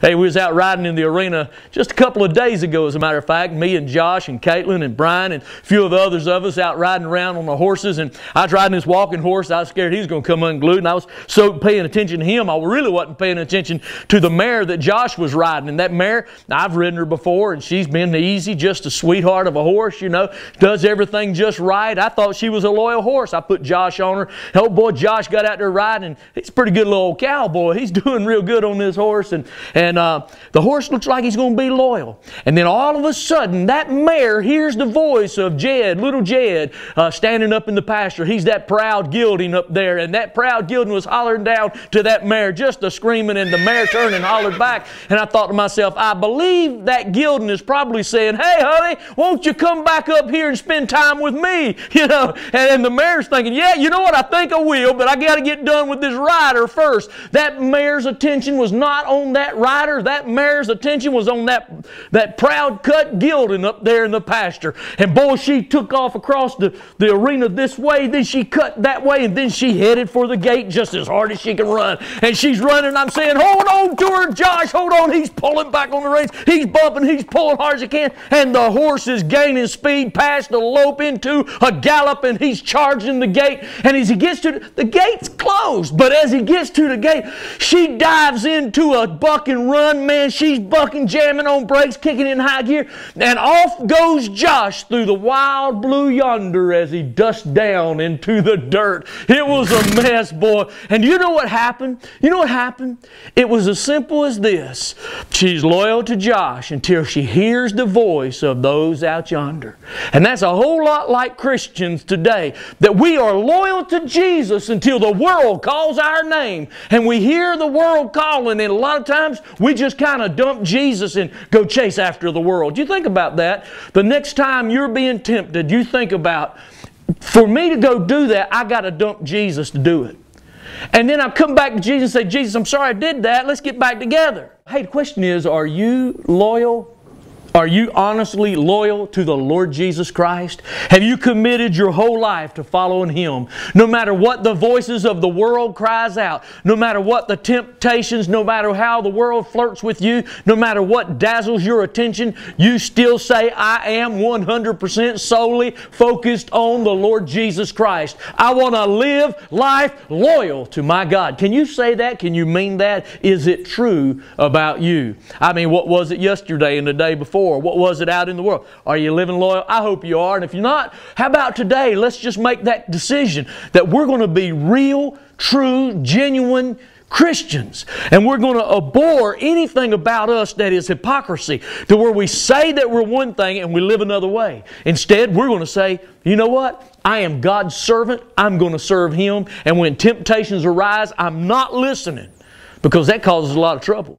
Hey, we was out riding in the arena just a couple of days ago, as a matter of fact. Me and Josh and Caitlin and Brian and a few of the others of us out riding around on the horses. And I was riding this walking horse. I was scared he was going to come unglued. And I was so paying attention to him, I really wasn't paying attention to the mare that Josh was riding. And that mare, I've ridden her before, and she's been easy, just a sweetheart of a horse, you know, does everything just right. I thought she was a loyal horse. I put Josh on her. Old boy Josh got out there riding, and he's a pretty good little old cowboy. He's doing real good on this horse. And the horse looks like he's going to be loyal. And then all of a sudden, that mare hears the voice of Jed, little Jed, standing up in the pasture. He's that proud gelding up there. And that proud gelding was hollering down to that mare, just a screaming, and the mare turned and hollered back. And I thought to myself, I believe that gelding is probably saying, hey, honey, won't you come back up here and spend time with me? You know, and the mare's thinking, yeah, you know what, I think I will, but I got to get done with this rider first. That mare's attention was not on that rider. That mare's attention was on that proud cut gelding up there in the pasture. And boy, she took off across the arena this way, then she cut that way, and then she headed for the gate just as hard as she can run. And she's running, I'm saying, hold on to her, Josh, hold on. He's pulling back on the reins. He's bumping, he's pulling hard as he can, and the horse is gaining speed past the lope into a gallop, and he's charging the gate. And as he gets to the gate's closed, but as he gets to the gate, she dives into a buck and run. Man, she's bucking, jamming on brakes, kicking in high gear, and off goes Josh through the wild blue yonder as he dusted down into the dirt. It was a mess, boy. And you know what happened? You know what happened? It was as simple as this. She's loyal to Josh until she hears the voice of those out yonder. And that's a whole lot like Christians today, that we are loyal to Jesus until the world calls our name. And we hear the world calling, and a lot of times we just kind of dump Jesus and go chase after the world. You think about that. The next time you're being tempted, you think about, for me to go do that, I got to dump Jesus to do it. And then I come back to Jesus and say, Jesus, I'm sorry I did that. Let's get back together. Hey, the question is, are you loyal? Are you honestly loyal to the Lord Jesus Christ? Have you committed your whole life to following Him? No matter what the voices of the world cries out, no matter what the temptations, no matter how the world flirts with you, no matter what dazzles your attention, you still say, I am 100% solely focused on the Lord Jesus Christ. I want to live life loyal to my God. Can you say that? Can you mean that? Is it true about you? I mean, what was it yesterday and the day before? What was it out in the world? Are you living loyal? I hope you are. And if you're not, how about today? Let's just make that decision that we're going to be real, true, genuine Christians. And we're going to abhor anything about us that is hypocrisy, to where we say that we're one thing and we live another way. Instead, we're going to say, you know what? I am God's servant. I'm going to serve Him. And when temptations arise, I'm not listening, because that causes a lot of trouble.